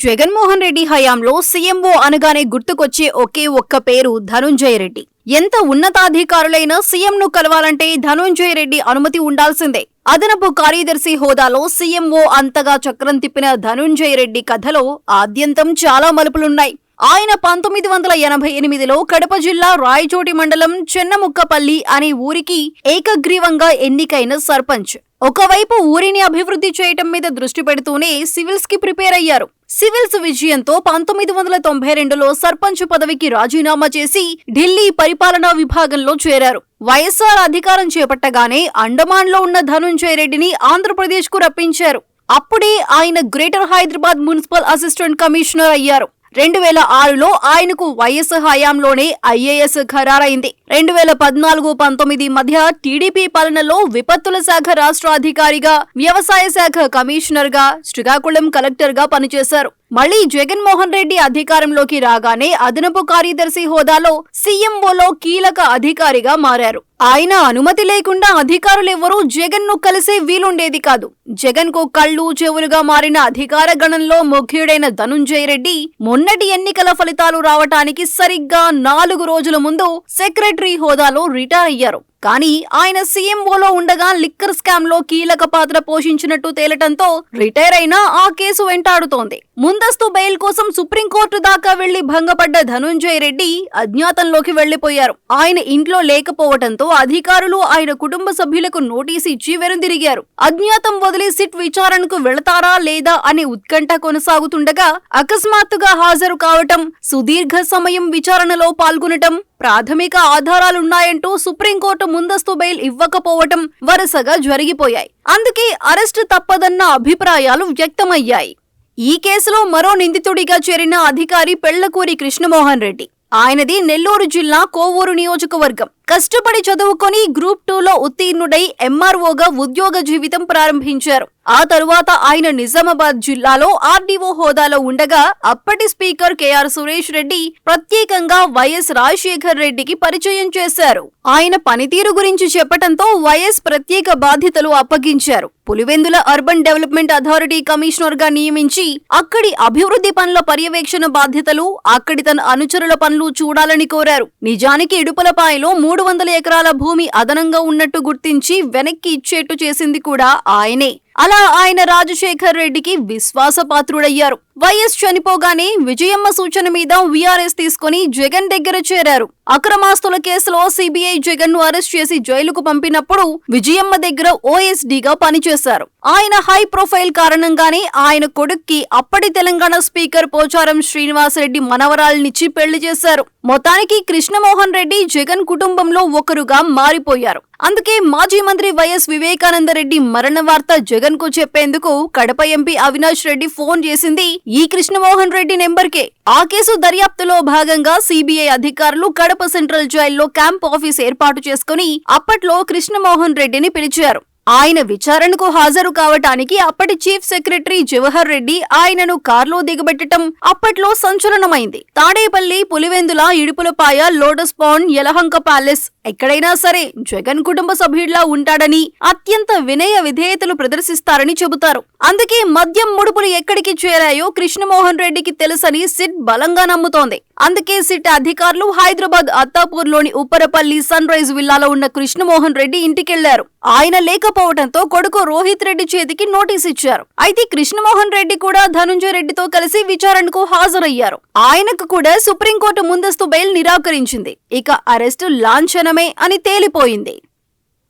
జగన్మోహన్ రెడ్డి హయాంలో సీఎంఓ అనగానే గుర్తుకొచ్చే ఒకే ఒక్క పేరు ధనుంజయ రెడ్డి. ఎంత ఉన్నతాధికారులైనా సీఎంను కలవాలంటే ధనుంజయ రెడ్డి అనుమతి ఉండాల్సిందే. అదనపు కార్యదర్శి హోదాలో సీఎంఓ అంతగా చక్రం తిప్పిన ధనుంజయ రెడ్డి కథలో ఆద్యంతం చాలా మలుపులున్నాయి. ఆయన 1988లో కడప జిల్లా రాయచోటి మండలం చెన్నముక్కపల్లి అనే ఊరికి ఏకగ్రీవంగా ఎన్నికైన సర్పంచ్. ఒకవైపు ఊరిని అభివృద్ధి చేయటం మీద దృష్టి పెడుతూనే సివిల్స్ కి ప్రిపేర్ అయ్యారు. సివిల్స్ విజయంతో 1992లో సర్పంచ్ పదవికి రాజీనామా చేసి ఢిల్లీ పరిపాలనా విభాగంలో చేరారు. వైఎస్ఆర్ అధికారం చేపట్టగానే అండమాన్లో ఉన్న ధనుంజయ రెడ్డిని ఆంధ్రప్రదేశ్ కు రప్పించారు. అప్పుడే ఆయన greater Hyderabad municipal assistant commissioner అయ్యారు. 2006లో ఆయనకు వైఎస్ హయాంలోనే ఐఏఎస్ ఖరారైంది. 2014-19 మధ్య టీడీపీ పాలనలో విపత్తుల శాఖ రాష్ట్ర అధికారిగా, వ్యవసాయ శాఖ కమిషనర్ గా, శ్రీకాకుళం కలెక్టర్ గా పనిచేశారు. మళ్లీ జగన్మోహన్ రెడ్డి అధికారంలోకి రాగానే అదనపు కార్యదర్శి హోదాలో సీఎంఓలో కీలక అధికారిగా మారారు. ఆయన అనుమతి లేకుండా అధికారులెవ్వరూ జగన్ ను కలిసే వీలుండేది కాదు. జగన్ కు కళ్ళు చెవులుగా మారిన అధికార గణంలో ముఖ్యుడైన ధనుంజయ రెడ్డి మొన్నటి ఎన్నికల ఫలితాలు రావటానికి సరిగ్గా 4 రోజుల ముందు సెక్రటరీ హోదాలో రిటైర్ అయ్యారు. కానీ ఆయన సీఎంఓలో ఉండగా లిక్కర్ స్కామ్ లో కీలక పాత్ర పోషించినట్టు తేలటంతో రిటైర్ అయినా ఆ కేసు వెంటాడుతోంది. ముందస్తు బెయిల్ కోసం సుప్రీంకోర్టు దాకా వెళ్లి భంగపడ్డ ధనుంజయ రెడ్డి అజ్ఞాతంలోకి వెళ్లిపోయారు. ఆయన ఇంట్లో లేకపోవటంతో అధికారులు ఆయన కుటుంబ సభ్యులకు నోటీసు ఇచ్చి వెనుదిరిగారు. అజ్ఞాతం వదిలి సిట్ విచారణకు వెళతారా లేదా అనే ఉత్కంఠ కొనసాగుతుండగా అకస్మాత్తుగా హాజరు కావటం, సుదీర్ఘ సమయం విచారణలో పాల్గొనటం, ప్రాథమిక ఆధారాలున్నాయంటూ సుప్రీంకోర్టు ముందస్తు బెయిల్ ఇవ్వకపోవటం వరుసగా జరిగిపోయాయి. అందుకే అరెస్టు తప్పదన్న అభిప్రాయాలు వ్యక్తమయ్యాయి. ఈ కేసులో మరో నిందితుడిగా చేరిన అధికారి పెళ్లకూరి కృష్ణమోహన్ రెడ్డి. ఆయనది నెల్లూరు జిల్లా కోవూరు నియోజకవర్గం. కష్టపడి చదువుకొని గ్రూప్ 2లో ఉత్తీర్ణుడై ఎంఆర్ఓగా ఉద్యోగ జీవితం ప్రారంభించారు. ఆ తరువాత ఆయన నిజామాబాద్ జిల్లాలో ఆర్డీఓ హోదాలో ఉండగా అప్పటి స్పీకర్ కేఆర్ సురేష్ రెడ్డి ప్రత్యేకంగా వైఎస్ రాజశేఖర్ రెడ్డికి పరిచయం చేశారు. ఆయన పనితీరు గురించి చెప్పటంతో వైఎస్ ప్రత్యేక బాధ్యతలు అప్పగించారు. Pulivendula urban development authority commissioner గా నియమించి అక్కడి అభివృద్ధి పనుల పర్యవేక్షణ బాధ్యతలు, అక్కడి తన అనుచరుల పనులు చూడాలని కోరారు. నిజానికి ఇడుపులపాయలో 300 ఎకరాల భూమి అదనంగా ఉన్నట్టు గుర్తించి వెనక్కి ఇచ్చేట్టు చేసింది కూడా ఆయనే. అలా ఆయన రాజశేఖర్ రెడ్డికి విశ్వాసపాత్రుడయ్యారు. వైఎస్ చనిపోగానే విజయమ్మ సూచన మీద వీఆర్ఎస్ తీసుకుని జగన్ దగ్గర చేరారు. అక్రమాస్తుల కేసులో సిబిఐ జగన్ ను అరెస్ట్ చేసి జైలుకు పంపినప్పుడు విజయమ్మ దగ్గర ఓఎస్డీగా పనిచేశారు. ఆయన హై ప్రొఫైల్ కారణంగానే ఆయన కొడుక్కి అప్పటి తెలంగాణ స్పీకర్ పోచారం శ్రీనివాసరెడ్డి మనవరాల్నిచ్చి పెళ్లి చేశారు. మొత్తానికి కృష్ణమోహన్ రెడ్డి జగన్ కుటుంబంలో ఒకరుగా మారిపోయారు. అందుకే మాజీ మంత్రి వైఎస్ వివేకానందరెడ్డి మరణ వార్త జగన్ కు చెప్పేందుకు కడప ఎంపీ అవినాష్ రెడ్డి ఫోన్ చేసింది ఈ కృష్ణమోహన్ రెడ్డి నెంబర్కే. ఆ కేసు దర్యాప్తులో భాగంగా సిబిఐ అధికారులు కడప సెంట్రల్ జైల్లో క్యాంప్ ఆఫీస్ ఏర్పాటు చేసుకుని అప్పట్లో కృష్ణమోహన్ రెడ్డిని పిలిచారు. ఆయన విచారణకు హాజరు కావటానికి అప్పటి చీఫ్ సెక్రటరీ జవహర్ రెడ్డి ఆయనను కార్లో దిగబెట్టడం అప్పట్లో సంచలనమైంది. Tadepalli, Pulivendula, Idupulapaya, lotus pond, Yelahanka palace ఎక్కడైనా సరే జగన్ కుటుంబ సభ్యుడిలా ఉంటాడని, అత్యంత వినయ విధేయతలు ప్రదర్శిస్తారని చెబుతారు. అందుకే మద్యం ముడుపులు ఎక్కడికి చేరాయో కృష్ణమోహన్ రెడ్డికి తెలుసని సిట్ బలంగా నమ్ముతోంది. అందుకే సిట్ అధికారులు హైదరాబాద్ అత్తాపూర్లోని ఉప్పరపల్లి సన్ రైజ్ విల్లాలో ఉన్న కృష్ణమోహన్ రెడ్డి ఇంటికెళ్లారు. ఆయన లేకపోవడంతో కొడుకు రోహిత్ రెడ్డి చేతికి నోటీస్ ఇచ్చారు. అయితే కృష్ణమోహన్ రెడ్డి కూడా ధనుంజయ రెడ్డితో కలిసి విచారణకు హాజరయ్యారు. ఆయనకు కూడా సుప్రీంకోర్టు ముందస్తు బెయిల్ నిరాకరించింది. ఇక అరెస్టు లాంఛనమే అని తేలిపోయింది.